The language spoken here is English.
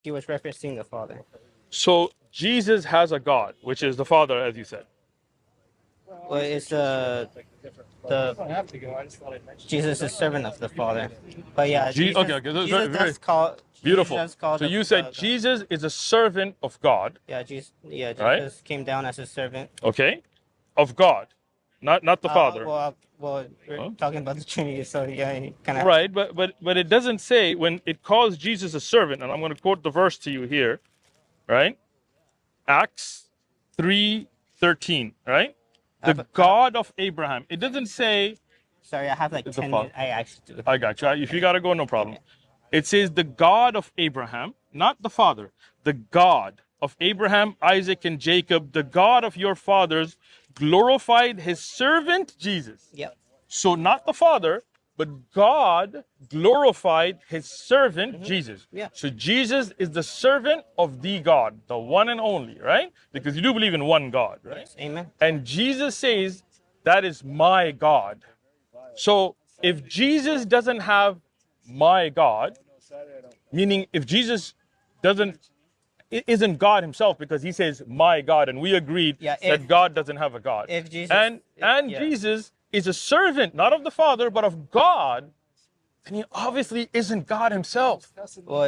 He was referencing the Father. So Jesus has a God, which is the Father, as you said. Well, it's the Jesus is servant of the Father. But yeah, Jesus, Okay, so Jesus very does call beautiful. Jesus does call So the you said God. Jesus is a servant of God, Yeah, Jesus right? came down as a servant. Okay, of God, not the Father. Well, we're Huh? talking about the Trinity, so yeah, kind of. Right, but it doesn't say when it calls Jesus a servant, and I'm going to quote the verse to you here, right? Acts 3:13, right? The God of Abraham. It doesn't say Sorry, I have like the 10 Father. minutes. I actually do. I got you. If you gotta go, no problem. It says the God of Abraham, not the Father. The God of Abraham, Isaac, and Jacob, the God of your fathers, glorified his servant Jesus. Yep. So not the Father, but God glorified his servant Jesus. Yeah. So Jesus is the servant of the God, the one and only, right? Because you do believe in one God, right? Yes. Amen. And Jesus says, that is my God. So if Jesus doesn't have my God, meaning if Jesus isn't God himself, because he says my God, and we agreed that God doesn't have a God. If Jesus and Jesus is a servant, not of the Father, but of God, then he obviously isn't God himself. Well,